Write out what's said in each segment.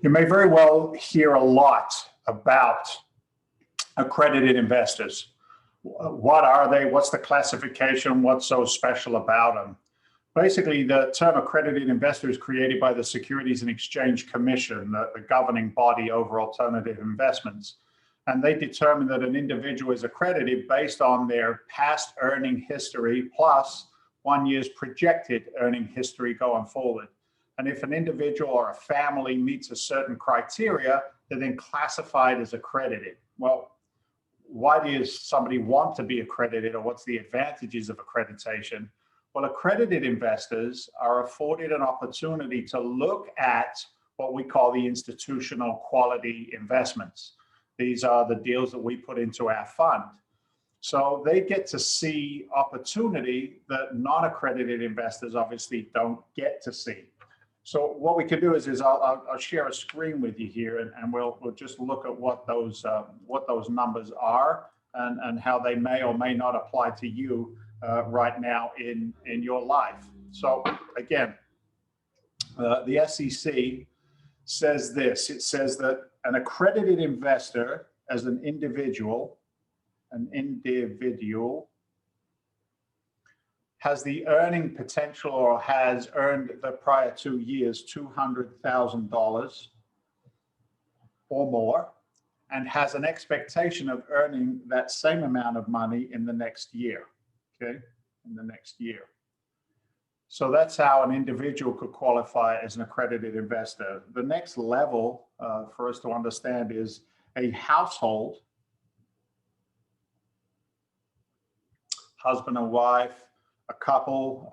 You may very well hear a lot about accredited investors. What are they? What's the classification? What's so special about them? Basically, the term accredited investor is created by the Securities and Exchange Commission, the governing body over alternative investments. And they determine that an individual is accredited based on their past earning history plus 1 year's projected earning history going forward. And if an individual or a family meets a certain criteria, they're then classified as accredited. Well, why does somebody want to be accredited, or what's the advantages of accreditation? Well, accredited investors are afforded an opportunity to look at what we call the institutional quality investments. These are the deals that we put into our fund. So they get to see opportunity that non-accredited investors obviously don't get to see. So what we can do is I'll share a screen with you here, and we'll just look at what those numbers are and how they may or may not apply to you right now in your life. So again, the SEC says this. It says that an accredited investor as an individual has the earning potential, or has earned the prior 2 years $200,000 or more, and has an expectation of earning that same amount of money in the next year, okay, in the next year. So that's how an individual could qualify as an accredited investor. The next level for us to understand is a household, husband and wife, a couple,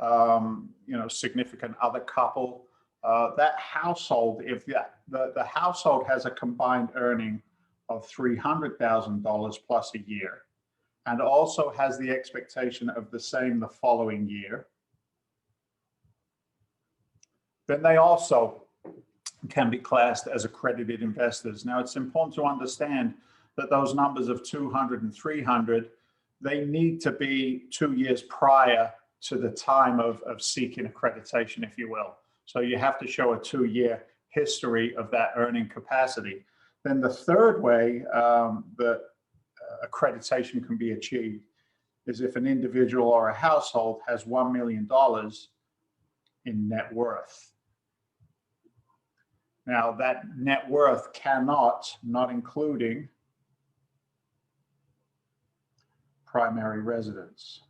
significant other couple. That household, if the household has a combined earning of $300,000 plus a year, and also has the expectation of the same the following year, then they also can be classed as accredited investors. Now, it's important to understand that those numbers of 200 and 300, they need to be 2 years prior to the time of seeking accreditation, if you will. So you have to show a 2-year history of that earning capacity. Then the third way that accreditation can be achieved is if an individual or a household has $1 million in net worth. Now, that net worth cannot, not including primary residence.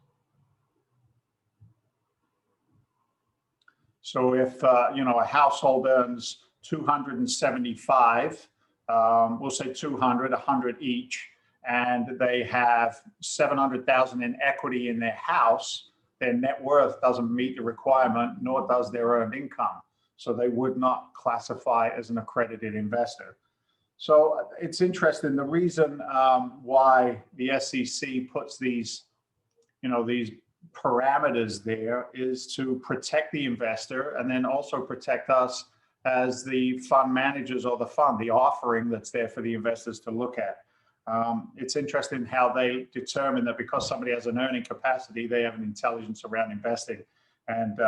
So if a household earns 275, we'll say 200, 100 each, and they have 700,000 in equity in their house, their net worth doesn't meet the requirement, nor does their earned income. So they would not classify as an accredited investor. So it's interesting. The reason why the SEC puts these parameters there is to protect the investor, and then also protect us as the fund managers or the fund, the offering that's there for the investors to look at. It's interesting how they determine that because somebody has an earning capacity, they have an intelligence around investing. And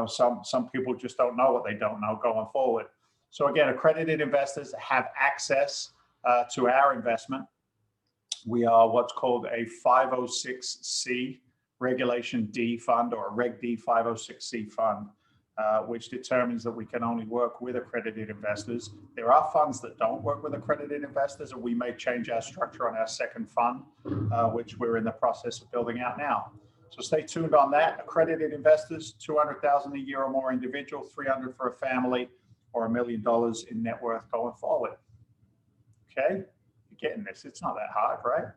some people just don't know what they don't know going forward. So again, accredited investors have access to our investment. We are what's called a 506C Regulation D fund, or a Reg D 506C fund, which determines that we can only work with accredited investors. There are funds that don't work with accredited investors, and we may change our structure on our second fund, which we're in the process of building out now. So stay tuned on that. Accredited investors, 200,000 a year or more individual, 300 for a family, or $1 million in net worth going forward. Okay, you're getting this. It's not that hard, right?